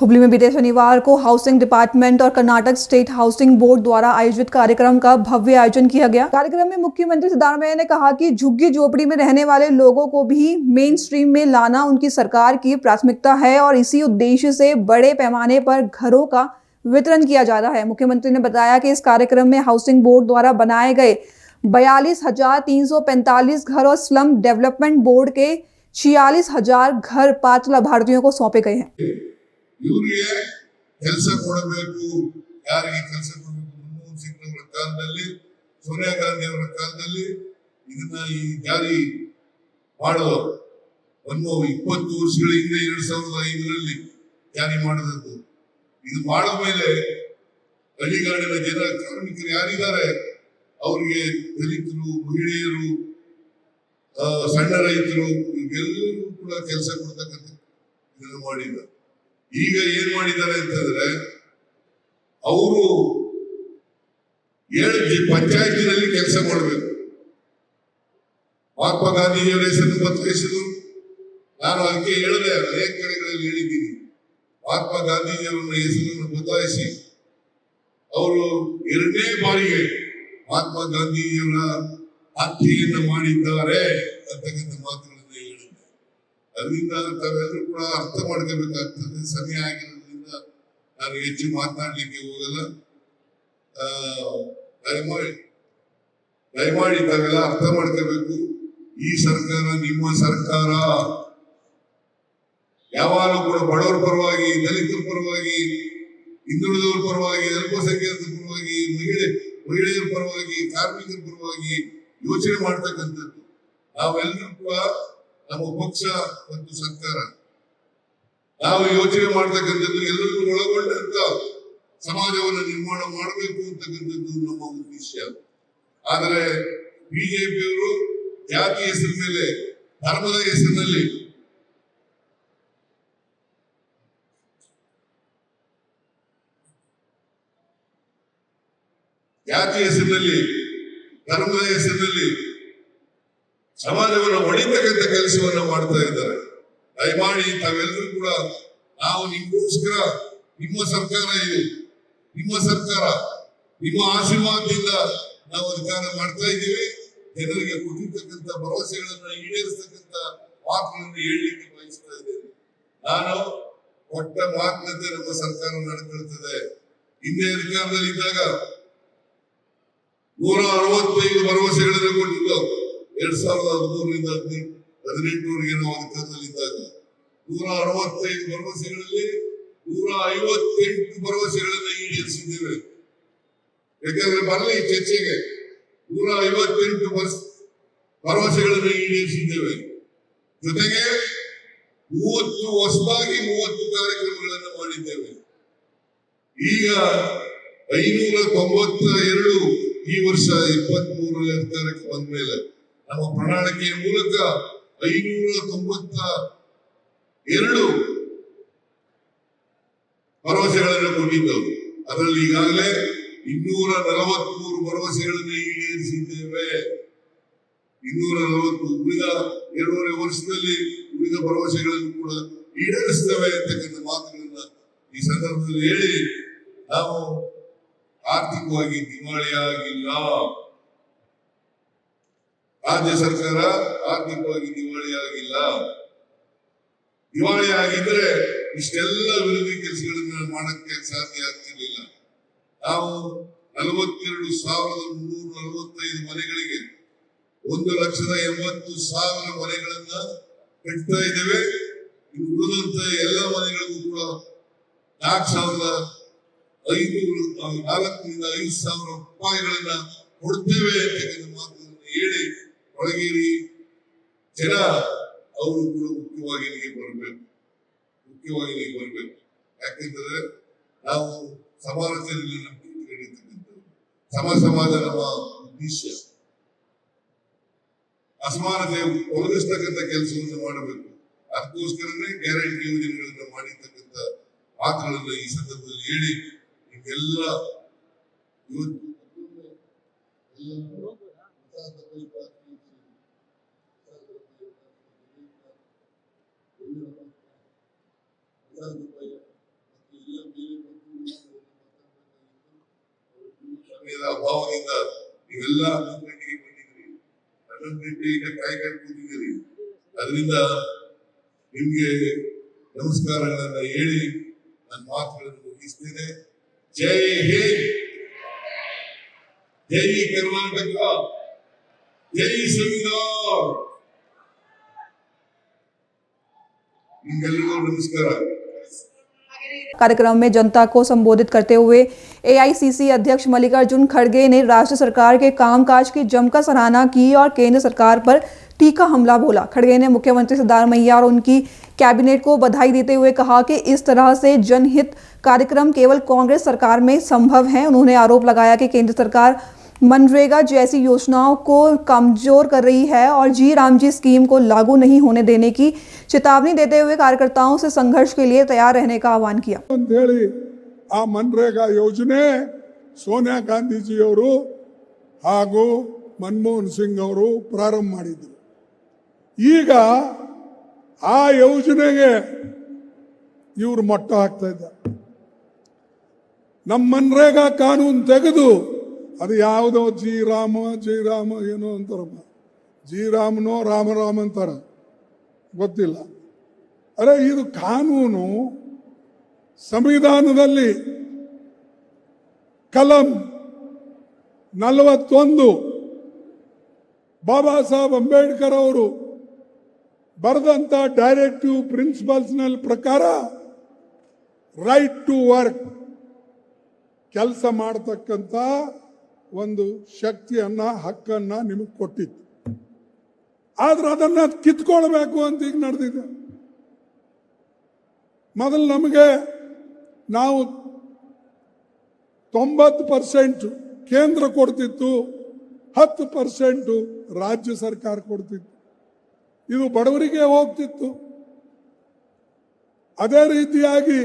हुबली में बीते शनिवार को हाउसिंग डिपार्टमेंट और कर्नाटक स्टेट हाउसिंग बोर्ड द्वारा आयोजित कार्यक्रम का भव्य आयोजन किया गया। कार्यक्रम में मुख्यमंत्री सिद्धारमैया ने कहा कि झुग्गी झोपड़ी में रहने वाले लोगों को भी मेन स्ट्रीम में लाना उनकी सरकार की प्राथमिकता है और इसी उद्देश्य से बड़े पैमाने पर घरों का वितरण किया जा रहा है। मुख्यमंत्री ने बताया कि इस कार्यक्रम में हाउसिंग बोर्ड द्वारा बनाए गए 42,345 घर और स्लम डेवलपमेंट बोर्ड के 46,000 घर पात्र लाभार्थियों को सौंपे गए हैं। ಇವರಿಗೆ ಕೆಲಸ ಕೊಡಬೇಕು, ಯಾರಿಗೆ ಕೆಲಸ ಕೊಡಬೇಕು? ಮನಮೋಹನ್ ಸಿಂಗ್ ಅವರ ಕಾಲದಲ್ಲಿ, ಸೋನಿಯಾ ಗಾಂಧಿ ಅವರ ಕಾಲದಲ್ಲಿ ಇದನ್ನ ಈ ಜಾರಿ ಮಾಡೋದು 20 ವರ್ಷಗಳ ಹಿಂದೆ 2005ರಲ್ಲಿ ಜಾರಿ ಮಾಡಿದದ್ದು. ಇದು ಮಾಡಿದ ಮೇಲೆ ಹಳ್ಳಿಗಾಡಿನ ಜನ ಕಾರ್ಮಿಕರು ಯಾರಿದ್ದಾರೆ ಅವರಿಗೆ ದಲಿತರು, ಮಹಿಳೆಯರು, ಸಣ್ಣ ರೈತರು ಇವೆಲ್ಲರೂ ಕೂಡ ಕೆಲಸ ಕೊಡ್ತಕ್ಕಂಥ ಇದನ್ನು ಮಾಡಿದ್ದಾರೆ. ಈಗ ಏನ್ ಮಾಡಿದ್ದಾರೆ ಅಂತಂದ್ರೆ ಅವರು 7 ಪಂಚಾಯತಿನಲ್ಲಿ ಕೆಲಸ ಮಾಡಬೇಕು. ಮಹಾತ್ಮ ಗಾಂಧೀಜಿಯವರ ಹೆಸರನ್ನು ಬದಲಾಯಿಸಿದ್ರು. ನಾನು ಅದಕ್ಕೆ ಹೇಳಿದೆ, ಅನೇಕ ಕಡೆಗಳಲ್ಲಿ ಹೇಳಿದ್ದೀನಿ. ಮಹಾತ್ಮ ಗಾಂಧೀಜಿಯವರ ಹೆಸರನ್ನು ಬದಲಾಯಿಸಿ ಅವರು 2ನೇ ಬಾರಿಗೆ ಮಹಾತ್ಮ ಗಾಂಧೀಜಿಯವರ ಹತ್ಯೆಯನ್ನು ಮಾಡಿದ್ದಾರೆ ಅಂತಕ್ಕಂಥ ಮಾತುಗಳನ್ನು ಹೇಳಿದೆ. ಅದರಿಂದ ತಾವೆಲ್ಲರೂ ಕೂಡ ಅರ್ಥ ಮಾಡ್ಕೋಬೇಕಾಗ್ತದೆ. ಸಮಯ ಆಗಿರೋದ್ರಿಂದ ನಾನು ಹೆಚ್ಚು ಮಾತನಾಡ್ಲಿಕ್ಕೆ ಹೋಗಲ್ಲ. ದಯಮಾಡಿ ತಾವೆಲ್ಲ ಅರ್ಥ ಮಾಡ್ಕೋಬೇಕು. ಈ ಸರ್ಕಾರ ನಿಮ್ಮ ಸರ್ಕಾರ. ಯಾವಾಗಲೂ ಕೂಡ ಬಡವರ ಪರವಾಗಿ, ದಲಿತರ ಪರವಾಗಿ, ಹಿಂದುಳಿದವರ ಪರವಾಗಿ, ಅಲ್ಪಸಂಖ್ಯಾತರ ಪರವಾಗಿ, ಮಹಿಳೆಯರ ಪರವಾಗಿ, ಕಾರ್ಮಿಕರ ಪರವಾಗಿ ಯೋಚನೆ ಮಾಡ್ತಕ್ಕಂಥದ್ದು ನಾವೆಲ್ಲರೂ ಕೂಡ. ನಮ್ಮ ಪಕ್ಷ ಮತ್ತು ಸರ್ಕಾರ ನಾವು ಯೋಚನೆ ಮಾಡ್ತಕ್ಕಂಥದ್ದು ಎಲ್ಲರೂ ಒಳಗೊಂಡಂತ ಸಮಾಜವನ್ನು ನಿರ್ಮಾಣ ಮಾಡಬೇಕು ಅಂತಕ್ಕಂಥದ್ದು ನಮ್ಮ ಉದ್ದೇಶ. ಆದರೆ ಬಿಜೆಪಿಯವರು ಜಾತಿ ಹೆಸರ ಮೇಲೆ, ಧರ್ಮದ ಹೆಸರಿನಲ್ಲಿ ಧರ್ಮದ ಹೆಸರಿನಲ್ಲಿ ಸಮಾಜವನ್ನು ಹೊಡಿತಕ್ಕಂಥ ಕೆಲಸವನ್ನ ಮಾಡ್ತಾ ಇದ್ದಾರೆ. ದಯಮಾಡಿ ತಾವೆಲ್ಲರೂ ಕೂಡ ನಾವು ನಿಮಗೋಸ್ಕರ, ನಿಮ್ಮ ಸರ್ಕಾರ ಇದೆ, ನಿಮ್ಮ ಸರ್ಕಾರ, ನಿಮ್ಮ ಆಶೀರ್ವಾದದಿಂದ ನಾವು ಅಧಿಕಾರ ಮಾಡ್ತಾ ಇದ್ದೀವಿ. ಜನರಿಗೆ ಕೊಟ್ಟಿರ್ತಕ್ಕಂಥ ಭರವಸೆಗಳನ್ನ ಈಡೇರಿಸತಕ್ಕಂಥ ಮಾತುಗಳನ್ನು ಹೇಳಲಿಕ್ಕೆ ಬಯಸ್ತಾ ಇದ್ದೇನೆ. ನಾನು ಕೊಟ್ಟ ಮಾತಿನಂತೆ ನಮ್ಮ ಸರ್ಕಾರ ನಡೆದುಕೊಳ್ಳುತ್ತದೆ. ಹಿಂದೆ ಅಧಿಕಾರದಲ್ಲಿದ್ದಾಗ 165 ಭರವಸೆಗಳನ್ನು ಕೊಟ್ಟಿದ್ದು. 2013ರಿಂದ 2018ವರೆಗೆ ನಾವು ಅಧಿಕಾರದಲ್ಲಿದ್ದಾಗ 165 ಭರವಸೆಗಳಲ್ಲಿ 158 ಭರವಸೆಗಳನ್ನು ಈಡೇರಿಸಿದ್ದೇವೆ. ಯಾಕಂದ್ರೆ ಬರಲಿ ಚರ್ಚೆಗೆ, 158 ಭರವಸೆಗಳನ್ನು ಈಡೇರಿಸಿದ್ದೇವೆ. ಜೊತೆಗೆ 30 ಹೊಸದಾಗಿ 30 ಕಾರ್ಯಕ್ರಮಗಳನ್ನು ಮಾಡಿದ್ದೇವೆ. ಈಗ 592 ಈ ವರ್ಷ 23ನೇ ಅಧಿಕಾರಕ್ಕೆ ಬಂದ ಮೇಲೆ ನಮ್ಮ ಪ್ರಣಾಳಿಕೆಯ ಮೂಲಕ 592 ಭರವಸೆಗಳನ್ನು ಕೊಟ್ಟಿದ್ದವು. ಅದರಲ್ಲಿ ಈಗಾಗಲೇ 243 ಭರವಸೆಗಳನ್ನು ಈಡೇರಿಸಿದ್ದೇವೆ. 243 ಉಳಿದ 2.5 ವರ್ಷದಲ್ಲಿ ಉಳಿದ ಭರವಸೆಗಳನ್ನು ಕೂಡ ಈಡೇರಿಸ್ತೇವೆ ಅಂತಕ್ಕಂಥ ಮಾತುಗಳನ್ನ ಈ ಸಂದರ್ಭದಲ್ಲಿ ಹೇಳಿ, ನಾವು ಆರ್ಥಿಕವಾಗಿ ದಿವಾಳಿಯಾಗಿಲ್ಲ. ರಾಜ್ಯ ಸರ್ಕಾರ ಆರ್ಥಿಕವಾಗಿ ದಿವಾಳಿಯಾಗಿಲ್ಲ. ದಿವಾಳಿ ಆಗಿದ್ರೆ ಇಷ್ಟೆಲ್ಲ ವಿರೋಧಿ ಕೆಲಸಗಳನ್ನ ಮಾಡಕ್ಕೆ ಸಾಧ್ಯ ಆಗ್ತಿರ್ಲಿಲ್ಲ. ನಾವು 42,345 ಮನೆಗಳಿಗೆ 1,80,000 ಮನೆಗಳನ್ನ ಕಟ್ತಾ ಇದ್ದೇವೆ. ಇನ್ನು ಉಳಿದಂತ ಎಲ್ಲ ಮನೆಗಳಿಗೂ ಕೂಡ 4,500ರಿಂದ 5,000 ರೂಪಾಯಿಗಳನ್ನ ಕೊಡ್ತೇವೆ ಅಂತಕ್ಕಂಥ ಮಾತುಗಳನ್ನು ಹೇಳಿ, ಒಳಗೇರಿ ಜನ ಅವರು ಕೂಡ ಮುಖ್ಯವಾಹಿನಿಗೆ ಬರಬೇಕು. ಯಾಕೆಂದ್ರೆ ನಾವು ಸಮಾನತೆಯಲ್ಲಿ ನಂಬಿಕೆ ನಡೀತಕ್ಕಂಥದ್ದು. ಸಮಾಜ ನಮ್ಮ ಉದ್ದೇಶ. ಅಸಮಾನತೆ ಒದಗಿಸ್ತಕ್ಕಂಥ ಕೆಲಸವನ್ನು ಮಾಡಬೇಕು. ಅದಕ್ಕೋಸ್ಕರನೇ ಗ್ಯಾರಂಟಿ ಯೋಜನೆಗಳನ್ನ ಮಾಡಿರ್ತಕ್ಕಂಥ ಮಾತುಗಳನ್ನ ಈ ಸಂದರ್ಭದಲ್ಲಿ ಹೇಳಿ, ನಿಮ್ಗೆಲ್ಲ ಎಲ್ಲ ಹನ್ನೊಂದು ಬಂದಿದ್ರಿ, 11 ಗಂಟೆ ಈಗ ಕಾಯ್ಕೊಂಡು ಕೂತಿದ್ದೀರಿ. ಅದರಿಂದ ನಿಮ್ಗೆ ನಮಸ್ಕಾರಗಳನ್ನ ಹೇಳಿ ನನ್ನ ಮಾತುಗಳನ್ನು ಮುಗಿಸ್ತೇನೆ. ಜೈ ಹಿಂದ್, ಜೈ ಕರ್ನಾಟಕ, ಜೈ ಸಂವಿಧಾನ. ನಿಮ್ಗೆಲ್ಲರಿಗೂ ನಮಸ್ಕಾರ. कार्यक्रम में जनता को संबोधित करते हुए एआईसीसी अध्यक्ष मल्लिकार्जुन खड़गे ने राज्य सरकार के कामकाज की जमकर सराहना की और केंद्र सरकार पर तीखा हमला बोला। खड़गे ने मुख्यमंत्री सिद्धारमैया और उनकी कैबिनेट को बधाई देते हुए कहा कि इस तरह से जनहित कार्यक्रम केवल कांग्रेस सरकार में संभव है। उन्होंने आरोप लगाया कि केंद्र सरकार मनरेगा जैसी योजनाओं को कमजोर कर रही है और जी राम जी स्कीम को लागू नहीं होने देने की चेतावनी देते हुए कार्यकर्ताओं से संघर्ष के लिए तैयार रहने का आह्वान किया। आ मनरेगा योजने सोनिया गांधीजी ಹಾಗೂ ಮನಮೋಹನ್ ಸಿಂಗ್ ಅವರು ಪ್ರಾರಂಭ ಮಾಡಿದ್ರು. ಈಗ ಆ ಯೋಜನೆಗೆ ಇವರು ಮೊಟ್ಟ ಹಾಕ್ತಾ ಇದ್ದಾರೆ. ನಮ್ಮ ಮನ್ರೇಗಾ ಕಾನೂನು ತೆಗೆದು ಅದು ಯಾವುದೋ ಜಿ ರಾಮ ಏನೋ ಅಂತಾರಮ್ಮ, ಜಿ ರಾಮನೋ ರಾಮ ಅಂತಾರ ಗೊತ್ತಿಲ್ಲ. ಅರೆ ಇದು ಕಾನೂನು ಸಂವಿಧಾನದಲ್ಲಿ ಕಲಂ 41 ಬಾಬಾ ಸಾಹೇಬ್ ಅಂಬೇಡ್ಕರ್ ಅವರು ಬರೆದಂತ ಡೈರೆಕ್ಟಿವ್ ಪ್ರಿನ್ಸಿಪಲ್ಸ್ ನ ಪ್ರಕಾರ ರೈಟ್ ಟು ವರ್ಕ್, ಕೆಲಸ ಮಾಡತಕ್ಕಂತ ಒಂದು ಶಕ್ತಿಯನ್ನ ಹಕ್ಕನ್ನ ನಿಮಗೆ ಕೊಟ್ಟಿತ್ತು. ಆದ್ರೆ ಅದನ್ನ ಕಿತ್ಕೊಳ್ಬೇಕು ಅಂತ ಈಗ ನಡೆದಿದೆ. ಮೊದಲು ನಮಗೆ ನಾವು 90% ಕೇಂದ್ರ ಕೊಡ್ತಿತ್ತು, 10% ರಾಜ್ಯ ಸರ್ಕಾರ ಕೊಡ್ತಿತ್ತು. ಇದು ಬಡವರಿಗೆ ಹೋಗ್ತಿತ್ತು. ಅದೇ ರೀತಿಯಾಗಿ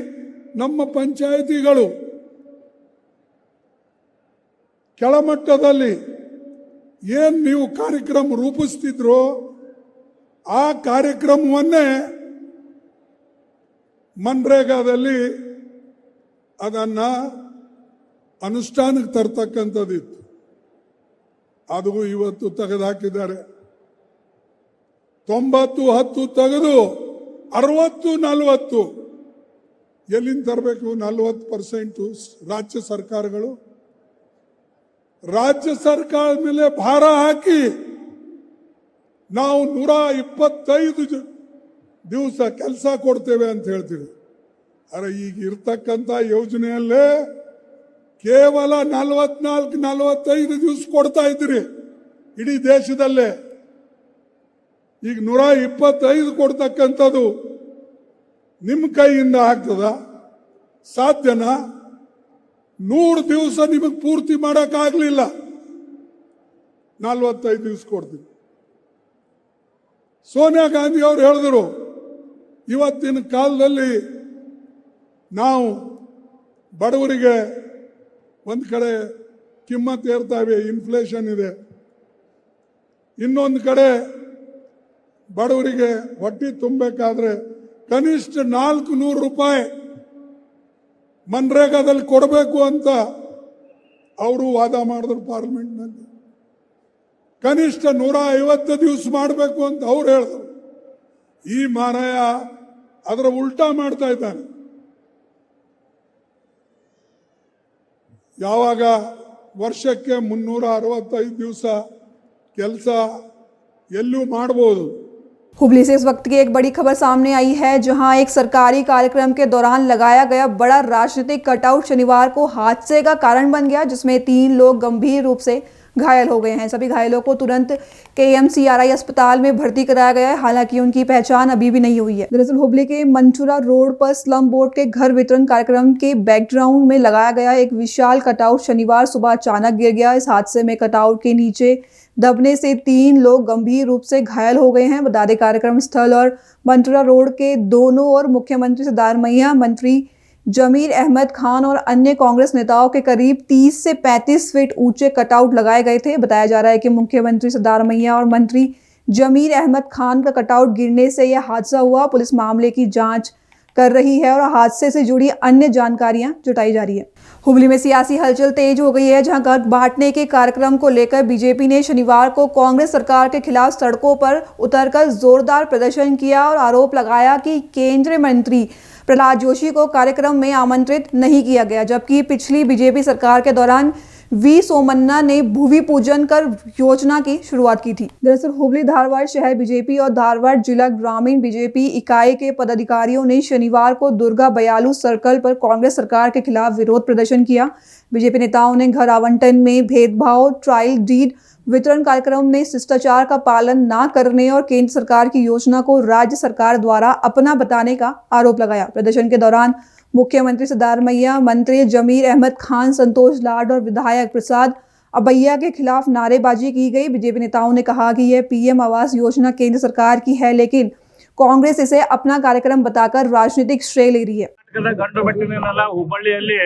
ನಮ್ಮ ಪಂಚಾಯಿತಿಗಳು ಕೆಳಮಟ್ಟದಲ್ಲಿ ಏನ್ ನೀವು ಕಾರ್ಯಕ್ರಮ ರೂಪಿಸ್ತಿದ್ರೋ ಆ ಕಾರ್ಯಕ್ರಮವನ್ನೇ ಮನ್ರೇಗಾದಲ್ಲಿ ಅದನ್ನ ಅನುಷ್ಠಾನಕ್ಕೆ ತರ್ತಕ್ಕಂಥದ್ದಿತ್ತು. ಅದು ಇವತ್ತು ತೆಗೆದುಹಾಕಿದ್ದಾರೆ. 90-10 ತೆಗೆದು 60-40 ಎಲ್ಲಿಂದ ತರಬೇಕು? 40% ರಾಜ್ಯ ಸರ್ಕಾರಗಳು ರಾಜ್ಯ ಸರ್ಕಾರದ ಮೇಲೆ ಭಾರ ಹಾಕಿ ನಾವು 125 ದಿವಸ ಕೆಲಸ ಕೊಡ್ತೇವೆ ಅಂತ ಹೇಳ್ತೀವಿ. ಅರೆ ಈಗ ಇರ್ತಕ್ಕಂಥ ಯೋಜನೆಯಲ್ಲೇ ಕೇವಲ 44-45 ದಿವಸ ಕೊಡ್ತಾ ಇದ್ರಿ ಇಡೀ ದೇಶದಲ್ಲೇ. ಈಗ 125 ಕೊಡ್ತಕ್ಕಂಥದ್ದು ನಿಮ್ಮ ಕೈಯಿಂದ ಆಗ್ತದ? ಸಾಧ್ಯನಾ? 100 ದಿವಸ ನಿಮಗೆ ಪೂರ್ತಿ ಮಾಡೋಕ್ಕಾಗಲಿಲ್ಲ, 45 ದಿವಸ ಕೊಡ್ತೀವಿ. ಸೋನಿಯಾ ಗಾಂಧಿ ಅವರು ಹೇಳಿದ್ರು, ಇವತ್ತಿನ ಕಾಲದಲ್ಲಿ ನಾವು ಬಡವರಿಗೆ ಒಂದು ಕಡೆ ಕಿಮ್ಮತ್ತು ಏರ್ತಾವೆ, ಇನ್ಫ್ಲೇಷನ್ ಇದೆ, ಇನ್ನೊಂದು ಕಡೆ ಬಡವರಿಗೆ ಹೊಟ್ಟೆ ತುಂಬಬೇಕಾದ್ರೆ ಕನಿಷ್ಠ 400 ರೂಪಾಯಿ ಮನ್ರೇಗಾದಲ್ಲಿ ಕೊಡಬೇಕು ಅಂತ ಅವರು ವಾದ ಮಾಡಿದ್ರು ಪಾರ್ಲಿಮೆಂಟ್ನಲ್ಲಿ. ಕನಿಷ್ಠ 150 ದಿವಸ ಮಾಡಬೇಕು ಅಂತ ಅವ್ರು ಹೇಳಿದ್ರು. ಈ ಮಾರಾಯ ಅದರ ಉಲ್ಟಾ ಮಾಡ್ತಾ ಇದ್ದಾನೆ. ಯಾವಾಗ ವರ್ಷಕ್ಕೆ 365 ದಿವಸ ಕೆಲಸ ಎಲ್ಲೂ ಮಾಡಬಹುದು. हुबली से इस वक्त की एक बड़ी खबर सामने आई है, जहां एक सरकारी कार्यक्रम के दौरान लगाया गया बड़ा राजनीतिक कटआउट शनिवार को हादसे का कारण बन गया, जिसमें 3 लोग गंभीर रूप से घायल हो गए हैं। सभी घायलों को तुरंत KMCRI अस्पताल में भर्ती कराया गया है, हालांकि उनकी पहचान अभी भी नहीं हुई है। दरअसल हुबली के मंचुरा रोड पर स्लम बोर्ड के घर वितरण कार्यक्रम के बैकग्राउंड में लगाया गया एक विशाल कटआउट शनिवार सुबह अचानक गिर गया। इस हादसे में कटआउट के नीचे दबने से 3 लोग गंभीर रूप से घायल हो गए हैं। बता दें, कार्यक्रम स्थल और मंचुरा रोड के दोनों ओर मुख्यमंत्री सिद्धारमैया, मंत्री जमीर अहमद खान और अन्य कांग्रेस नेताओं के करीब 30 से 35 फीट ऊंचे कटआउट लगाए गए थे। बताया जा रहा है कि मुख्यमंत्री सिद्धारमैया और मंत्री जमीर अहमद खान का कटआउट गिरने से यह हादसा हुआ। पुलिस मामले की जांच कर रही है और हादसे से जुड़ी अन्य जानकारियां जुटाई जा रही है। हुबली में सियासी हलचल तेज हो गई है, जहां घर बांटने के कार्यक्रम को लेकर बीजेपी ने शनिवार को कांग्रेस सरकार के खिलाफ सड़कों पर उतरकर जोरदार प्रदर्शन किया और आरोप लगाया कि केंद्रीय मंत्री प्रहलाद जोशी को कार्यक्रम में आमंत्रित नहीं किया गया, जबकि पिछली बीजेपी सरकार के दौरान वी सोमन्ना ने भूमि पूजन कर योजना की शुरुआत की थी। दरअसल हुबली धारवाड़ शहर बीजेपी और धारवाड़ जिला ग्रामीण बीजेपी इकाई के पदाधिकारियों ने शनिवार को दुर्गा बयालू सर्कल पर कांग्रेस सरकार के खिलाफ विरोध प्रदर्शन किया। बीजेपी नेताओं ने घर आवंटन में भेदभाव, ट्रायल डीड वितरण कार्यक्रम में शिष्टाचार का पालन न करने और केंद्र सरकार की योजना को राज्य सरकार द्वारा अपना बताने का आरोप लगाया। प्रदर्शन के दौरान मुख्यमंत्री सिद्धारमैया, मंत्री जमीर अहमद खान, संतोष लाड और विधायक प्रसाद अबैया के खिलाफ नारेबाजी की गई। बीजेपी नेताओं ने कहा कि यह पीएम आवास योजना केंद्र सरकार की है, लेकिन कांग्रेस इसे अपना कार्यक्रम बताकर राजनीतिक श्रेय ले रही है। ಗಂಡು ಬೆಟ್ಟಿನೆಲ್ಲ ಹುಬ್ಬಳ್ಳಿಯಲ್ಲಿ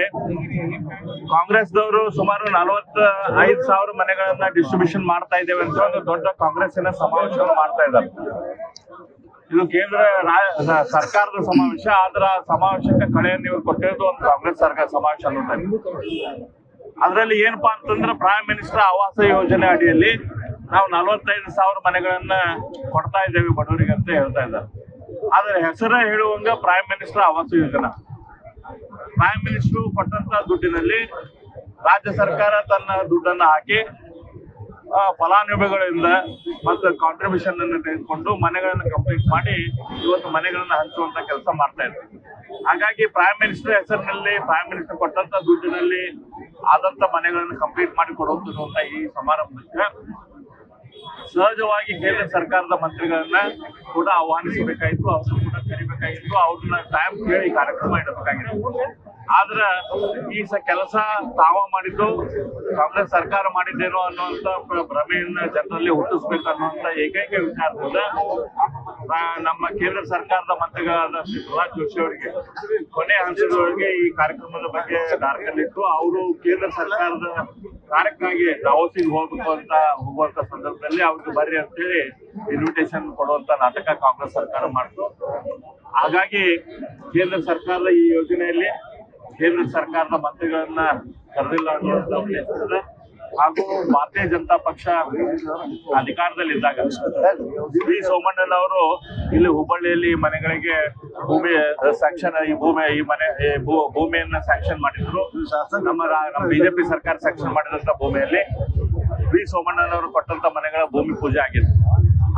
ಕಾಂಗ್ರೆಸ್ದವರು ಸುಮಾರು 45,000 ಮನೆಗಳನ್ನ ಡಿಸ್ಟ್ರಿಬ್ಯೂಷನ್ ಮಾಡ್ತಾ ಇದ್ದೇವೆ ಅಂತ ಒಂದು ದೊಡ್ಡ ಕಾಂಗ್ರೆಸ್ಸಿನ ಸಮಾವೇಶವನ್ನು ಮಾಡ್ತಾ ಇದ್ದಾರೆ. ಇದು ಕೇಂದ್ರ ಸರ್ಕಾರದ ಸಮಾವೇಶ, ಆದ್ರ ಸಮಾವೇಶಕ್ಕೆ ಕಳೆಯನ್ನು ಇವರು ಕೊಟ್ಟಿರೋದು ಒಂದು ಕಾಂಗ್ರೆಸ್ ಸರ್ಕಾರ ಸಮಾವೇಶ ಅನ್ನೋದು. ಅದರಲ್ಲಿ ಏನಪ್ಪಾ ಅಂತಂದ್ರೆ ಪ್ರೈಮ್ ಮಿನಿಸ್ಟರ್ ಆವಾಸ ಯೋಜನೆ ಅಡಿಯಲ್ಲಿ ನಾವು 45,000 ಮನೆಗಳನ್ನ ಕೊಡ್ತಾ ಇದ್ದೇವೆ ಬಡವರಿಗೆ ಅಂತ ಹೇಳ್ತಾ ಇದ್ದಾರೆ. ಆದ್ರೆ ಹೆಸರೇ ಹೇಳುವಂಗ ಪ್ರೈಮ್ ಮಿನಿಸ್ಟರ್ ಆವಾಸ ಯೋಜನಾ, ಪ್ರೈಮ್ ಮಿನಿಸ್ಟರ್ ಕೊಟ್ಟಂತ ದುಡ್ಡಿನಲ್ಲಿ ರಾಜ್ಯ ಸರ್ಕಾರ ತನ್ನ ದುಡ್ಡನ್ನು ಹಾಕಿ ಫಲಾನುಭವಿಗಳಿಂದ ಮತ್ತು ಕಾಂಟ್ರಿಬ್ಯೂಷನ್ ಅನ್ನು ತೆಗೆದುಕೊಂಡು ಮನೆಗಳನ್ನ ಕಂಪ್ಲೀಟ್ ಮಾಡಿ ಇವತ್ತು ಮನೆಗಳನ್ನ ಹಂಚುವಂತ ಕೆಲಸ ಮಾಡ್ತಾ ಇದ್ದಾರೆ. ಹಾಗಾಗಿ ಪ್ರೈಮ್ ಮಿನಿಸ್ಟರ್ ಹೆಸರಿನಲ್ಲಿ ಪ್ರೈಮ್ ಮಿನಿಸ್ಟರ್ ಕೊಟ್ಟಂತ ದುಡ್ಡಿನಲ್ಲಿ ಆದಂತ ಮನೆಗಳನ್ನ ಕಂಪ್ಲೀಟ್ ಮಾಡಿ ಕೊಡುವಂತ ಈ ಸಮಾರಂಭಕ್ಕೆ ಸಹಜವಾಗಿ ಕೇಂದ್ರ ಸರ್ಕಾರದ ಮಂತ್ರಿಗಳನ್ನ ಕೂಡ ಆಹ್ವಾನಿಸಬೇಕಾಗಿತ್ತು, ಅವರು ಕೂಡ ಕರಿಬೇಕಾಗಿತ್ತು, ಅವ್ರನ್ನ ಟೈಮ್ ಕೇಳಿ ಕಾರ್ಯಕ್ರಮ ಇಡಬೇಕಾಗಿತ್ತು. ಆದ್ರ ಈ ಕೆಲಸ ತಾವ ಮಾಡಿದ್ದು ಕಾಂಗ್ರೆಸ್ ಸರ್ಕಾರ ಮಾಡಿದ್ದೇನೋ ಅನ್ನುವಂತ ಭ್ರಮೆಯನ್ನ ಜನರಲ್ಲಿ ಹುಟ್ಟಿಸ್ಬೇಕು ಅನ್ನುವಂತ ಏಕೈಕ ವಿಚಾರದಿಂದ ನಮ್ಮ ಕೇಂದ್ರ ಸರ್ಕಾರದ ಮಂತ್ರಿಗಳಾದ ಶ್ರೀ ಪ್ರಹ್ಲಾದ್ ಜೋಶಿ ಅವರಿಗೆ ಕೊನೆ ಹಂತದೊಳಗೆ ಈ ಕಾರ್ಯಕ್ರಮದ ಬಗ್ಗೆ ದಾರ್ಕಲ್ಲಿಟ್ಟು ಅವರು ಕೇಂದ್ರ ಸರ್ಕಾರದ ಕಾರ್ಯಕ್ಕಾಗಿ ದಾವೋಸಿಗೆ ಹೋಗುವಂತ ಸಂದರ್ಭದಲ್ಲಿ ಅವ್ರಿಗೆ ಬರ್ರಿ ಅಂತೇಳಿ ಇನ್ವಿಟೇಷನ್ ಕೊಡುವಂತ ನಾಟಕ ಕಾಂಗ್ರೆಸ್ ಸರ್ಕಾರ ಮಾಡ್ತು. ಹಾಗಾಗಿ ಕೇಂದ್ರ ಸರ್ಕಾರದ ಈ ಯೋಜನೆಯಲ್ಲಿ ಕೇಂದ್ರ ಸರ್ಕಾರದ ಮಂತ್ರಿಗಳನ್ನ ಕರೆದಿಲ್ಲ ಅನ್ನುವಂತ ಉದ್ದೇಶದಿಂದ ಹಾಗೂ ಭಾರತೀಯ ಜನತಾ ಪಕ್ಷ ಅಧಿಕಾರದಲ್ಲಿದ್ದಾಗ ವಿ ಸೋಮಣ್ಣನವರು ಇಲ್ಲಿ ಹುಬ್ಬಳ್ಳಿಯಲ್ಲಿ ಮನೆಗಳಿಗೆ ಭೂಮಿ ಸ್ಯಾಂಕ್ಷನ್ ಭೂಮಿಯನ್ನ ಸ್ಯಾಂಕ್ಷನ್ ಮಾಡಿದ್ರು. ನಮ್ಮ ಬಿಜೆಪಿ ಸರ್ಕಾರ ಸ್ಯಾಂಕ್ಷನ್ ಮಾಡಿದಂತ ಭೂಮಿಯಲ್ಲಿ ವಿ ಸೋಮಣ್ಣನವರು ಕೊಟ್ಟಂತ ಮನೆಗಳ ಭೂಮಿ ಪೂಜೆ ಆಗಿದೆ.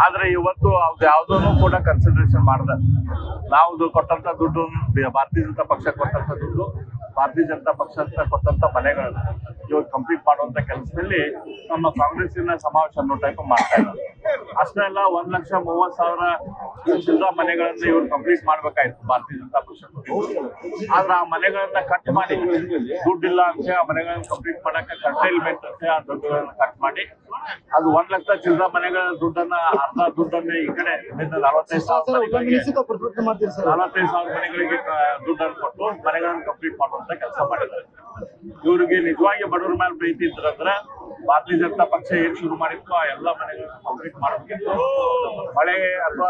ಆದ್ರೆ ಇವತ್ತು ಯಾವುದನ್ನು ಕೂಡ ಕನ್ಸಿಡರೇಷನ್ ಮಾಡದ ನಾವು ಕೊಟ್ಟಂತ ದುಡ್ಡು, ಭಾರತೀಯ ಜನತಾ ಪಕ್ಷ ಕೊಟ್ಟಂತ ದುಡ್ಡು, ಭಾರತೀಯ ಜನತಾ ಪಕ್ಷ ಕೊಟ್ಟಂತ ಮನೆಗಳನ್ನ ಇವಾಗ ಕಂಪ್ಲೀಟ್ ಮಾಡುವಂತ ಕೆಲಸದಲ್ಲಿ ನಮ್ಮ ಕಾಂಗ್ರೆಸ್ಸಿನ ಸಮಾವೇಶ ಅನ್ನೋ ಟೈಪ್ ಮಾಡ್ತಾ ಇದ್ದಾರೆ. ಅಷ್ಟೇ ಅಲ್ಲ, 1,30,000 ಚಿಲ್ಲರ ಮನೆಗಳನ್ನ ಇವ್ರು ಕಂಪ್ಲೀಟ್ ಮಾಡ್ಬೇಕಾಯ್ತು ಭಾರತೀಯ ಜನತಾ ಪಕ್ಷ. ಆದ್ರೆ ಆ ಮನೆಗಳನ್ನ ಕಟ್ ಮಾಡಿ ದುಡ್ಡಿಲ್ಲ ಅಂತ ಆ ಮನೆಗಳನ್ನ ಕಂಪ್ಲೀಟ್ ಮಾಡಕ್ಕೆ ಕರ್ಟೈಲ್ಮೆಂಟ್ ಅಂತ ಆ ದುಡ್ಡುಗಳನ್ನ ಕಟ್ ಮಾಡಿ ಅದು 1,00,000 ಚಿಲ್ಲರ ಮನೆಗಳ ದುಡ್ಡನ್ನ ಅರ್ಧ ದುಡ್ಡನ್ನ ಈ ಕಡೆ 45,000 ಮನೆಗಳಿಗೆ ದುಡ್ಡನ್ನು ಕೊಟ್ಟು ಮನೆಗಳನ್ನ ಕಂಪ್ಲೀಟ್ ಮಾಡುವಂತ ಕೆಲಸ ಮಾಡಿದ್ದಾರೆ. ಇವರಿಗೆ ನಿಜವಾಗಿ ಬಡವರ ಮೇಲೆ ಪ್ರೀತಿ ಇದ್ರಂದ್ರೆ ಭಾರತೀಯ ಜನತಾ ಪಕ್ಷ ಏನ್ ಶುರು ಮಾಡಿತ್ತು ಆ ಎಲ್ಲ ಮನೆಗಳನ್ನ ಕಂಪ್ಲೀಟ್ ಮಾಡಬೇಕಿತ್ತು. ಮಳೆ ಅಥವಾ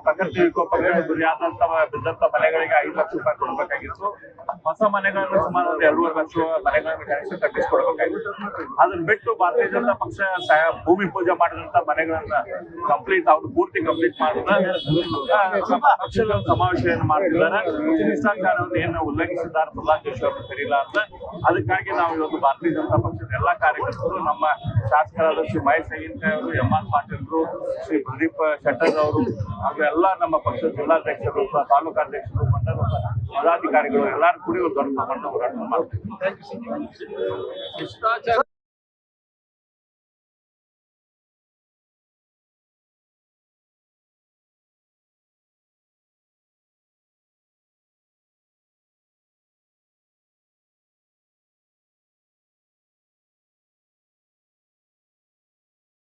ಪ್ರಕೃತಿ ವಿಕೋಪಕ್ಕೆ ಗುರಿಯಾದಂತ ಬಿದ್ದಂತ ಮನೆಗಳಿಗೆ 5 ಲಕ್ಷ ರೂಪಾಯಿ ಕೊಡ್ಬೇಕಾಗಿತ್ತು. ಹೊಸ ಮನೆಗಳನ್ನ ಸುಮಾರು 2.5 ಲಕ್ಷ ಮನೆಗಳನ್ನ ಕನಿಷ್ಠ ಕಟ್ಟಿಸ್ಕೊಡ್ಬೇಕಾಗಿತ್ತು. ಅದನ್ನ ಬಿಟ್ಟು ಭಾರತೀಯ ಜನತಾ ಪಕ್ಷ ಭೂಮಿ ಪೂಜೆ ಮಾಡಿದಂತ ಮನೆಗಳನ್ನ ಕಂಪ್ಲೀಟ್ ಅವ್ರು ಪೂರ್ತಿ ಕಂಪ್ಲೀಟ್ ಮಾಡಿದ ಪಕ್ಷದ ಸಮಾವೇಶ ಏನು ಮಾಡ್ತಿದ್ದಾರೆ, ಶಿಷ್ಟಾಚಾರವನ್ನು ಏನು ಉಲ್ಲಂಘಿಸಿದ್ದಾರೆ ಪ್ರಹ್ಲಾದ್ ಜೋಶಿ ಅವರು ಸರಿಯಿಲ್ಲ ಅಂತ. ಅದಕ್ಕಾಗಿ ನಾವು ಇವತ್ತು ಭಾರತೀಯ ಜನತಾ ಪಕ್ಷದ ಎಲ್ಲಾ ಕಾರ್ಯಕರ್ತರು, ನಮ್ಮ ಶಾಸಕರಾದ ಶ್ರೀ ಮಹೇಶ್ ಅಯ್ಯಂಕಾರ್ ಅವರು, ಎಂ.ಆರ್. ಪಾಟೀಲ್ರು, ಶ್ರೀ ಪ್ರದೀಪ್ ಶೆಟ್ಟರ್ ಅವರು ಹಾಗೂ ಎಲ್ಲ ನಮ್ಮ ಪಕ್ಷದ ಜಿಲ್ಲಾಧ್ಯಕ್ಷರು, ತಾಲೂಕಾಧ್ಯಕ್ಷರು, ಮಂಡಲ ಪದಾಧಿಕಾರಿಗಳು ಎಲ್ಲರೂ ಕೂಡಿ ಒಂದು ದೊಡ್ಡ ಪ್ರಮಾಣದ ಹೋರಾಟ ಮಾಡ್ತೀವಿ.